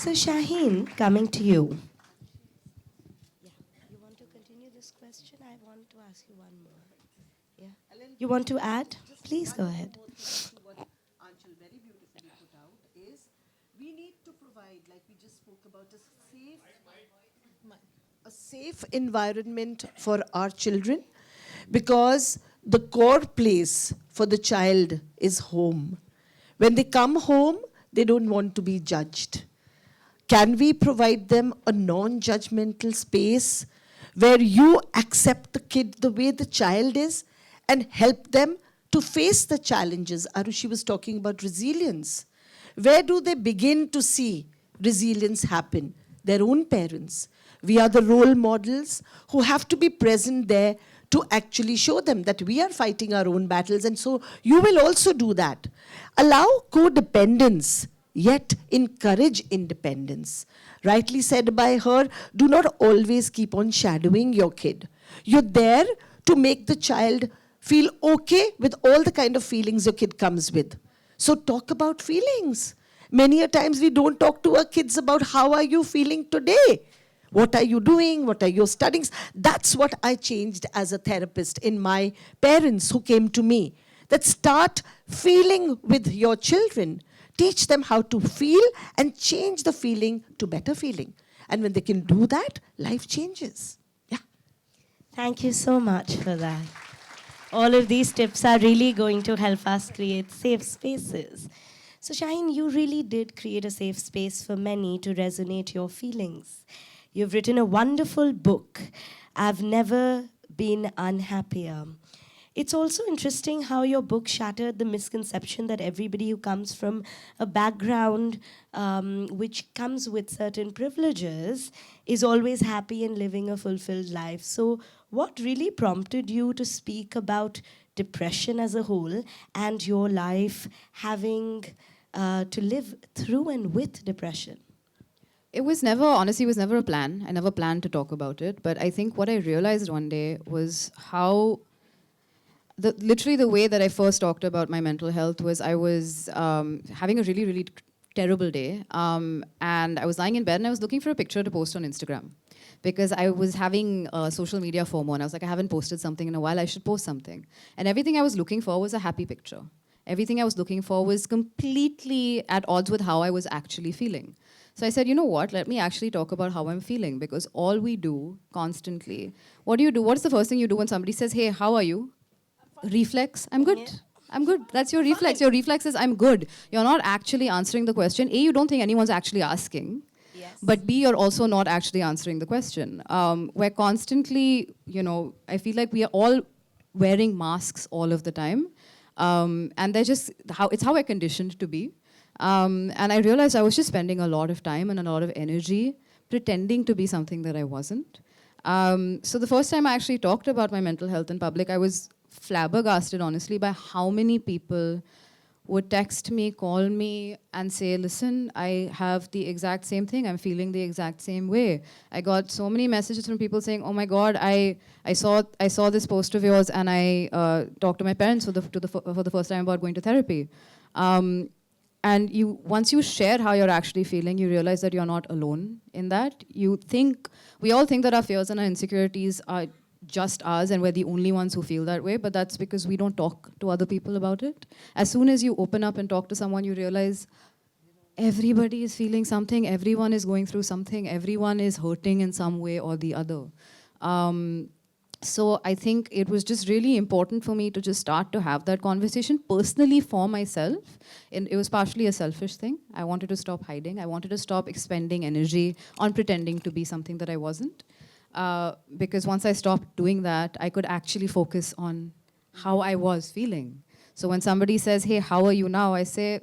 So, Shaheen, coming to you. Yeah, you want to continue this question? I want to ask you one more. Yeah. You want to add? Please go ahead. What Anchal very beautifully put out is we need to provide, like we just spoke about, a safe environment for our children, because the core place for the child is home. When they come home, they don't want to be judged. Can we provide them a non-judgmental space where you accept the kid the way the child is and help them to face the challenges? Arushi was talking about resilience. Where do they begin to see resilience happen? Their own parents. We are the role models who have to be present there to actually show them that we are fighting our own battles, and so you will also do that. Allow codependence, yet encourage independence. Rightly said by her, do not always keep on shadowing your kid. You're there to make the child feel okay with all the kind of feelings your kid comes with. So talk about feelings. Many a times we don't talk to our kids about how are you feeling today. What are you doing? What are your studies? That's what I changed as a therapist in my parents who came to me. That start feeling with your children. Teach them how to feel and change the feeling to better feeling. And when they can do that, life changes. Yeah. Thank you so much for that. All of these tips are really going to help us create safe spaces. So, Shaheen, you really did create a safe space for many to resonate your feelings. You've written a wonderful book, I've Never Been Unhappier. It's also interesting how your book shattered the misconception that everybody who comes from a background which comes with certain privileges is always happy and living a fulfilled life. So what really prompted you to speak about depression as a whole and your life having to live through and with depression? It was never, honestly, it was never a plan. I never planned to talk about it. But I think what I realized one day was how, literally the way that I first talked about my mental health was I was having a really, really terrible day. And I was lying in bed and I was looking for a picture to post on Instagram. Because I was having social media FOMO and I was like, I haven't posted something in a while, I should post something. And everything I was looking for was a happy picture. Everything I was looking for was completely at odds with how I was actually feeling. So I said, you know what, let me actually talk about how I'm feeling, because all we do constantly, what do you do? What's the first thing you do when somebody says, hey, how are you? Reflex, I'm good. Yeah. I'm good. That's your reflex. Your reflex is, I'm good. You're not actually answering the question. A, you don't think anyone's actually asking. Yes. But B, you're also not actually answering the question. We're constantly, I feel like we are all wearing masks all of the time. And they're just, it's how we're conditioned to be. And I realized I was just spending a lot of time and a lot of energy pretending to be something that I wasn't. So the first time I actually talked about my mental health in public, I was flabbergasted, honestly, by how many people would text me, call me, and say, listen, I have the exact same thing. I'm feeling the exact same way. I got so many messages from people saying, oh my God, I saw this post of yours and I talked to my parents for the first time about going to therapy. And once you share how you're actually feeling, you realize that you're not alone in that. We all think that our fears and our insecurities are just ours and we're the only ones who feel that way, but that's because we don't talk to other people about it. As soon as you open up and talk to someone, you realize everybody is feeling something, everyone is going through something, everyone is hurting in some way or the other. So I think it was just really important for me to just start to have that conversation personally for myself. And it was partially a selfish thing. I wanted to stop hiding. I wanted to stop expending energy on pretending to be something that I wasn't. Because once I stopped doing that, I could actually focus on how I was feeling. So when somebody says, hey, how are you now? I say,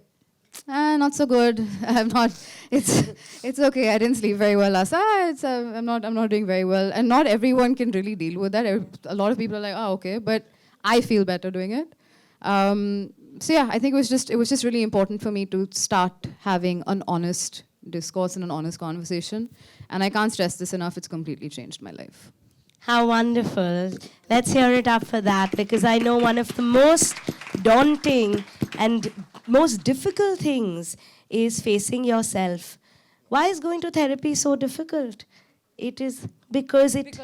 not so good. I'm not. It's okay. I didn't sleep very well last night. I'm not doing very well. And not everyone can really deal with that. A lot of people are like, oh, okay. But I feel better doing it. So yeah, I think it was just really important for me to start having an honest discourse and an honest conversation. And I can't stress this enough. It's completely changed my life. How wonderful. Let's hear it up for that, because I know one of the most daunting and most difficult things is facing yourself Why is going to therapy so difficult? It is because it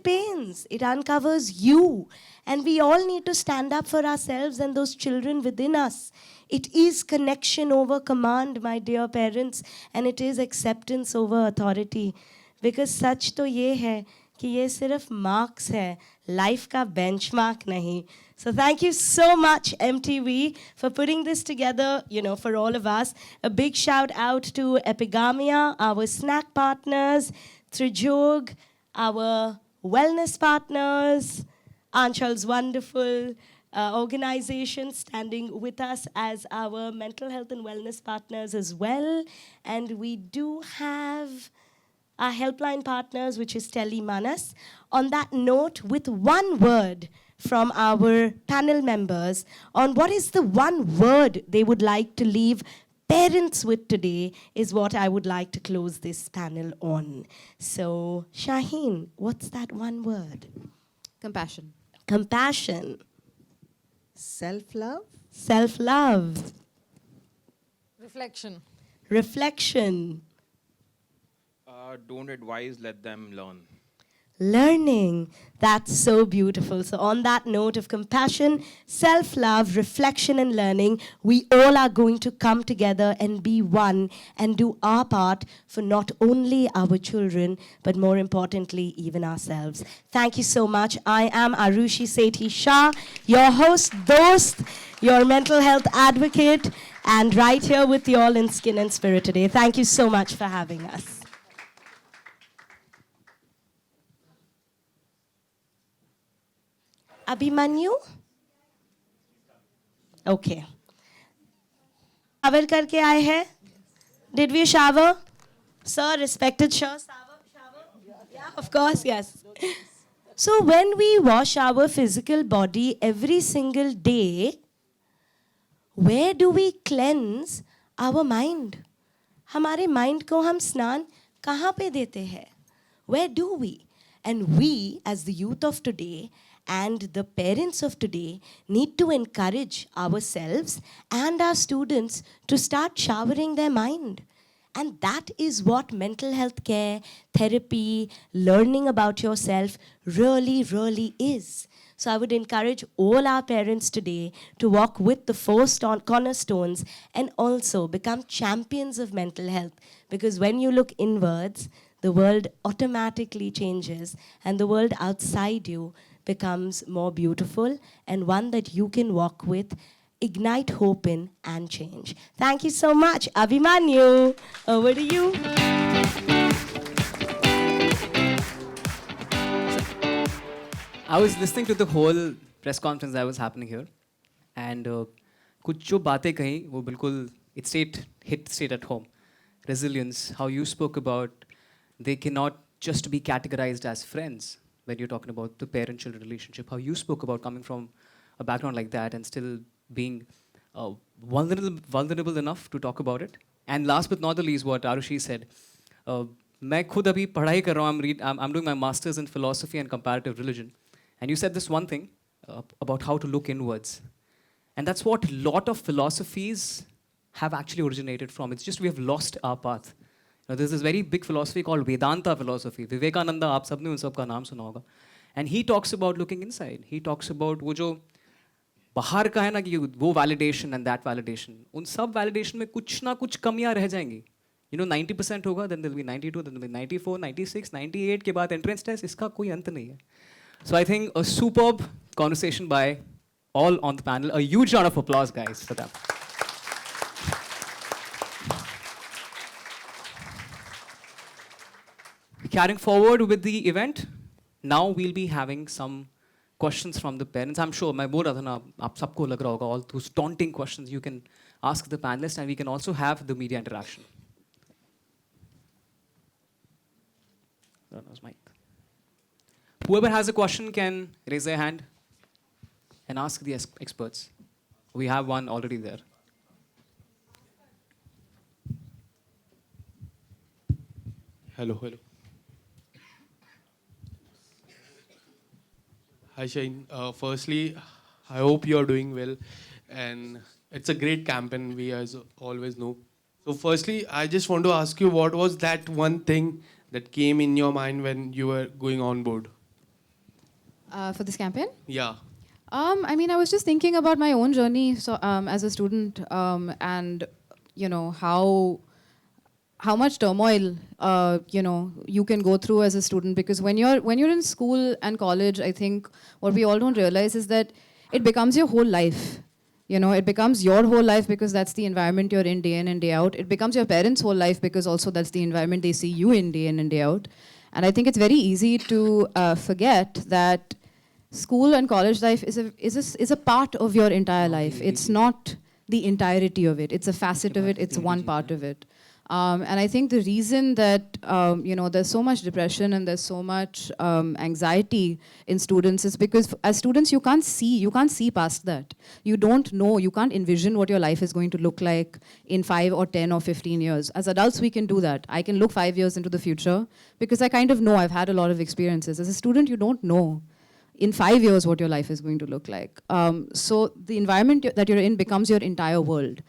pains. It uncovers you. And we all need to stand up for ourselves and those children within us. It is connection over command, my dear parents, and it is acceptance over authority. Because सच तो ये है कि ये सिर्फ marks है, life का benchmark नहीं. So thank you so much, MTV, for putting this together, for all of us. A big shout out to Epigamia, our snack partners, Trijog, our wellness partners, Anchal's wonderful organization standing with us as our mental health and wellness partners as well. And we do have our helpline partners, which is Telemanas. On that note, with one word from our panel members on what is the one word they would like to leave parents with today is what I would like to close this panel on. So, Shaheen, what's that one word? Compassion. Compassion. Self-love. Self-love. Reflection. Reflection. Don't advise, let them learn. Learning. That's so beautiful. So, on that note of compassion, self love, reflection, and learning, we all are going to come together and be one and do our part for not only our children, but more importantly, even ourselves. Thank you so much. I am Arushi Sethi Shah, your host, Dost, your mental health advocate, and right here with you all in Skin and Spirit today. Thank you so much for having us. Abhimanyu? Okay. Shower करके आए हैं? Did we shower? Sir, respected shower? Yeah, of course, yes. So when we wash our physical body every single day, where do we cleanse our mind? हमारे mind को हम स्नान कहाँ पे देते हैं? Where do we? And we, as the youth of today, and the parents of today need to encourage ourselves and our students to start showering their mind. And that is what mental health care, therapy, learning about yourself really, really is. So I would encourage all our parents today to walk with the four cornerstones and also become champions of mental health. Because when you look inwards, the world automatically changes and the world outside you becomes more beautiful and one that you can walk with, ignite hope in, and change. Thank you so much. Abhimanyu, over to you. I was listening to the whole press conference that was happening here, and कुछ जो बातें कही वो बिल्कुल it hit straight at home. Resilience, how you spoke about they cannot just be categorized as friends when you're talking about the parent-children relationship, how you spoke about coming from a background like that and still being vulnerable enough to talk about it. And last but not the least, what Arushi said, मैं खुद अभी पढ़ाई कर रहा हूँ, I'm doing my master's in philosophy and comparative religion. And you said this one thing about how to look inwards. And that's what a lot of philosophies have actually originated from. It's just we have lost our path. Now, there's this very big philosophy called Vedanta philosophy. Vivekananda, आप सबने उन सब का नाम सुना होगा. And he talks about looking inside. He talks about वो जो बाहर का है ना कि वो validation and that validation. उन सब validation में कुछ ना कुछ कमियां रह जाएंगी. 90% होगा, then there'll be 92, then there'll be 94, 96, 98 के बाद entrance test. इसका कोई अंत नहीं है. So I think a superb conversation by all on the panel. A huge round of applause, guys, for them. Carrying forward with the event, now we'll be having some questions from the parents. I'm sure, मैं बोल रहा था ना, आप सबको लग रहा होगा, all those daunting questions you can ask the panelists, and we can also have the media interaction. That was Mike. Whoever has a question can raise their hand and ask the experts. We have one already there. Hello. Hi, Shaheen. Firstly, I hope you are doing well. And it's a great campaign, we as always know. So firstly, I just want to ask you, what was that one thing that came in your mind when you were going on board? For this campaign? Yeah. I mean, I was just thinking about my own journey as a student, and how much turmoil you can go through as a student, because when you're in school and college, I think what we all don't realize is that it becomes your whole life. It becomes your whole life because that's the environment you're in day in and day out. It becomes your parents' whole life because also that's the environment they see you in day in and day out. And I think it's very easy to forget that school and college life is a part of your entire life. It's not the entirety of it. It's a facet of it. It's one part of it. And I think the reason that there's so much depression and there's so much anxiety in students is because as students you can't see past that. You don't know, you can't envision what your life is going to look like in 5 or 10 or 15 years. As adults we can do that. I can look 5 years into the future because I kind of know, I've had a lot of experiences. As a student you don't know in 5 years what your life is going to look like. So the environment that you're in becomes your entire world.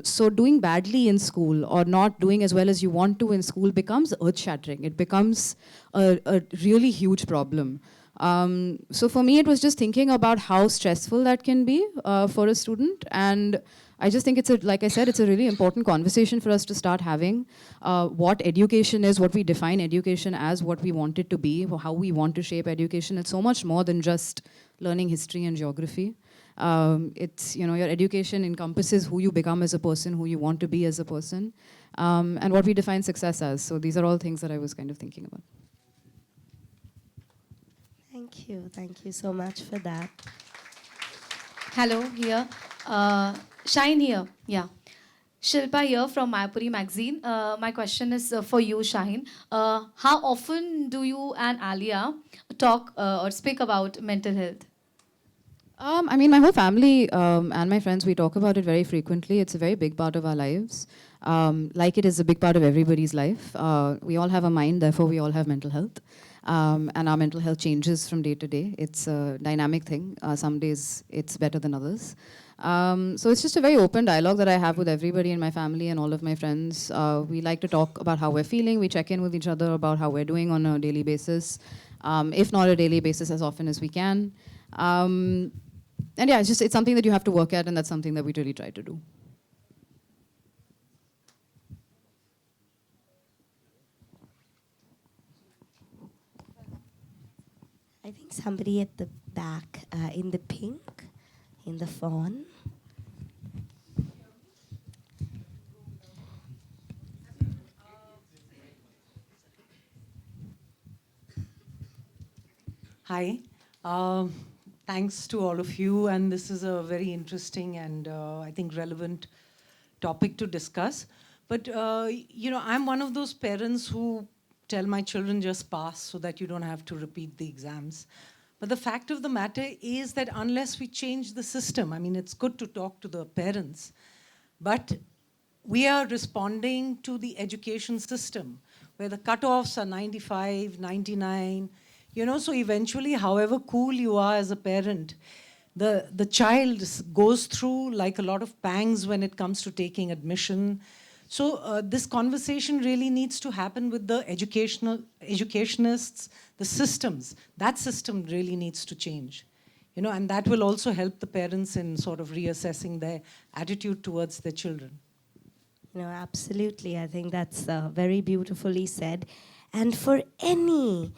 So doing badly in school or not doing as well as you want to in school becomes earth-shattering. It becomes a really huge problem. So for me, it was just thinking about how stressful that can be for a student. And I just think like I said, it's a really important conversation for us to start having. What education is, what we define education as, what we want it to be, how we want to shape education. It's so much more than just learning history and geography. It's, your education encompasses who you become as a person, who you want to be as a person, and what we define success as. So these are all things that I was kind of thinking about. Thank you so much for that. Hello, here. Shine here. Yeah. Shilpa here from Mayapuri magazine. My question is for you, Shaheen. How often do you and Alia talk or speak about mental health? I mean, my whole family and my friends, we talk about it very frequently. It's a very big part of our lives. Like it is a big part of everybody's life. We all have a mind, therefore we all have mental health. And our mental health changes from day to day. It's a dynamic thing. Some days it's better than others. So it's just a very open dialogue that I have with everybody in my family and all of my friends. We like to talk about how we're feeling. We check in with each other about how we're doing on a daily basis. If not a daily basis, as often as we can. And yeah, it's something that you have to work at, and that's something that we really try to do. I think somebody at the back, in the pink, in the fawn. Hi. Thanks to all of you, and this is a very interesting and I think relevant topic to discuss. But I'm one of those parents who tell my children just pass so that you don't have to repeat the exams. But the fact of the matter is that unless we change the system, I mean, it's good to talk to the parents, but we are responding to the education system where the cutoffs are 95, 99. So eventually, however cool you are as a parent, the child goes through like a lot of pangs when it comes to taking admission. So this conversation really needs to happen with the educationists, the systems. That system really needs to change. And that will also help the parents in sort of reassessing their attitude towards their children. Absolutely. I think that's very beautifully said. And for any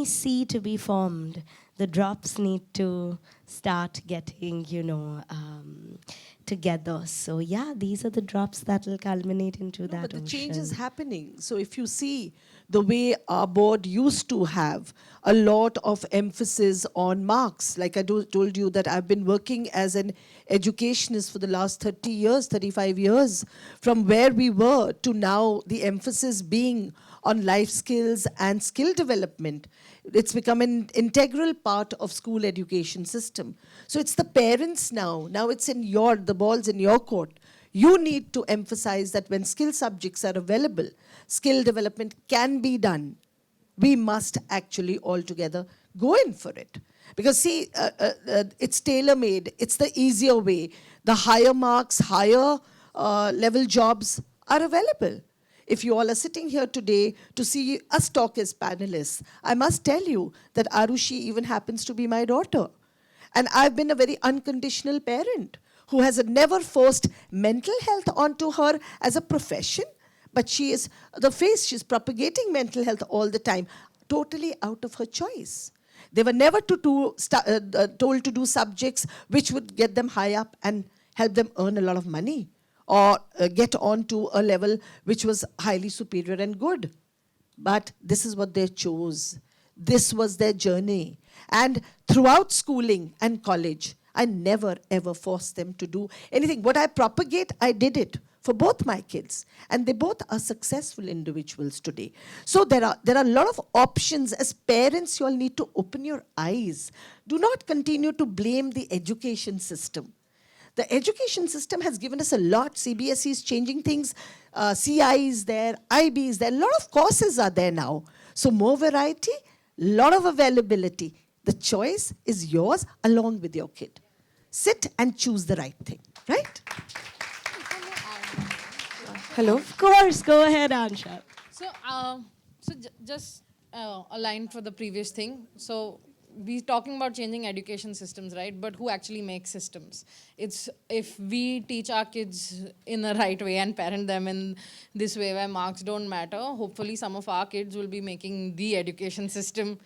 sea to be formed, the drops need to start getting, together. So yeah, these are the drops that will culminate into that but the ocean. change is happening. So if you see the way our board used to have a lot of emphasis on marks, like I told you that I've been working as an educationist for the last 30 years, 35 years, from where we were to now the emphasis being on life skills and skill development. It's become an integral part of school education system. So it's the parents now. Now it's the ball's in your court. You need to emphasize that when skill subjects are available, skill development can be done. We must actually all together go in for it. Because see, it's tailor-made. It's the easier way. The higher marks, higher level jobs are available. If you all are sitting here today to see us talk as panelists, I must tell you that Arushi even happens to be my daughter. And I've been a very unconditional parent who has never forced mental health onto her as a profession, but she is she's propagating mental health all the time, totally out of her choice. They were never told to do subjects which would get them high up and help them earn a lot of money or get on to a level which was highly superior and good. But this is what they chose. This was their journey. And throughout schooling and college, I never ever forced them to do anything. What I propagate, I did it for both my kids. And they both are successful individuals today. So there are a lot of options. As parents, you all need to open your eyes. Do not continue to blame the education system. The education system has given us a lot. CBSE is changing things. CI is there, IB is there. A lot of courses are there now. So more variety, lot of availability. The choice is yours along with your kid. Sit and choose the right thing, right? Hello. Of course, go ahead, Ansha. So, just a line for the previous thing. So, we're talking about changing education systems, right? But who actually makes systems? It's if we teach our kids in the right way and parent them in this way where marks don't matter, hopefully some of our kids will be making the education system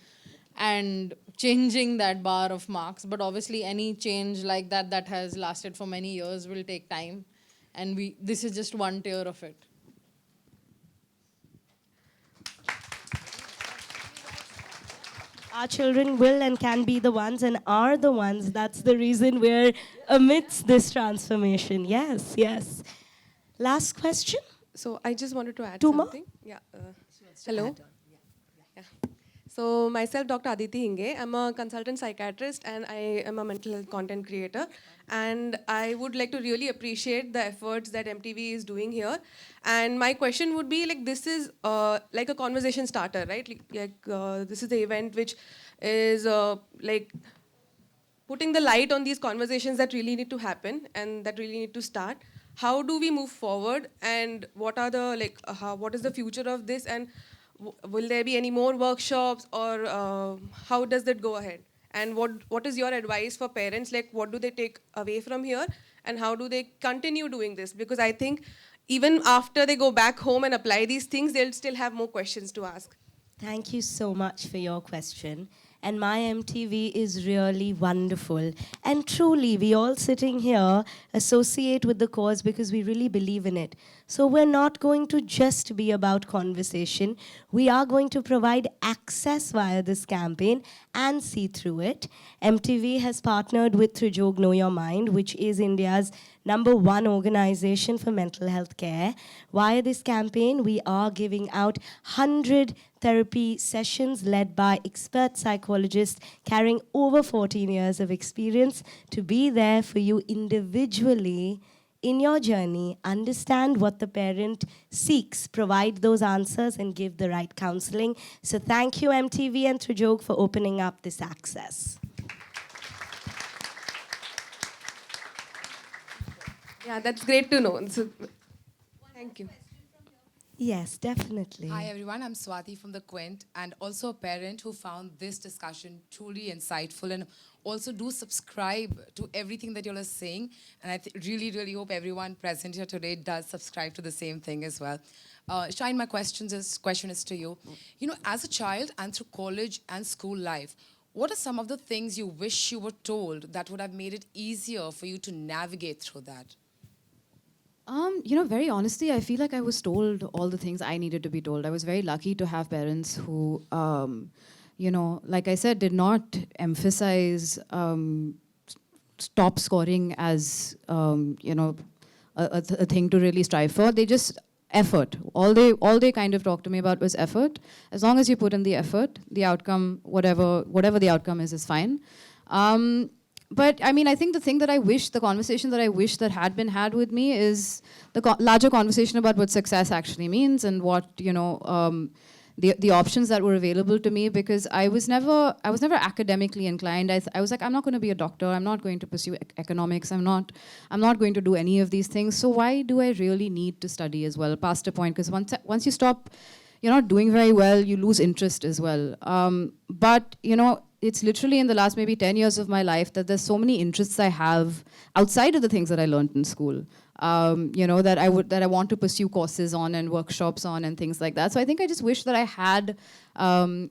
and changing that bar of marks. But obviously any change like that has lasted for many years will take time. And this is just one tier of it. Our children will and can be the ones and are the ones. That's the reason we're amidst this transformation. Yes, yes. Last question? So I just wanted to add Two more? something. Yeah. Hello. Yeah. So myself, Dr. Aditi Hinge. I'm a consultant psychiatrist and I am a mental health content creator. And I would like to really appreciate the efforts that MTV is doing here. And my question would be, like, this is like a conversation starter, right? This is the event which is like putting the light on these conversations that really need to happen and that really need to start. How do we move forward, and what are the what is the future of this, and will there be any more workshops, or how does that go ahead? And what is your advice for parents? Like, what do they take away from here, and how do they continue doing this? Because I think even after they go back home and apply these things, they'll still have more questions to ask. Thank you so much for your question. And my MTV is really wonderful. And truly, we all sitting here associate with the cause because we really believe in it. So we're not going to just be about conversation. We are going to provide access via this campaign and see through it. MTV has partnered with Trijog Know Your Mind, which is India's #1 organization for mental health care. Via this campaign, we are giving out 100 therapy sessions led by expert psychologists carrying over 14 years of experience to be there for you individually in your journey, understand what the parent seeks, provide those answers, and give the right counseling. So thank you, MTV and Trijog, for opening up this access. Yeah, that's great to know. So, thank you. Yes, definitely. Hi everyone, I'm Swati from the Quint and also a parent who found this discussion truly insightful, and also do subscribe to everything that you all are saying, and I really, really hope everyone present here today does subscribe to the same thing as well. Shaheen, my question is to you. You know, as a child and through college and school life, what are some of the things you wish you were told that would have made it easier for you to navigate through that? You know, very honestly, I feel like I was told all the things I needed to be told. I was very lucky to have parents who, you know, like I said, did not emphasize top scoring as, you know, a thing to really strive for. They just effort. All they kind of talked to me about was effort. As long as you put in the effort, the outcome, whatever the outcome is fine. But I mean, I think the conversation that I wish that had been had with me is the larger conversation about what success actually means and what, you know, the options that were available to me, because I was never academically inclined. I was like, I'm not going to be a doctor. I'm not going to pursue economics. I'm not going to do any of these things. So why do I really need to study as well? Past a point, because once you stop, you're not doing very well, you lose interest as well. But it's literally in the last maybe 10 years of my life that there's so many interests I have outside of the things that I learned in school. That I want to pursue courses on and workshops on and things like that. So I think I just wish that I had,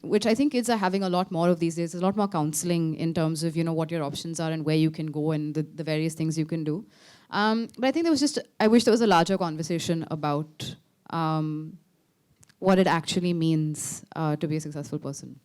which I think kids are having a lot more of these days. There's a lot more counseling in terms of what your options are and where you can go and the various things you can do. But I think I wish there was a larger conversation about what it actually means to be a successful person.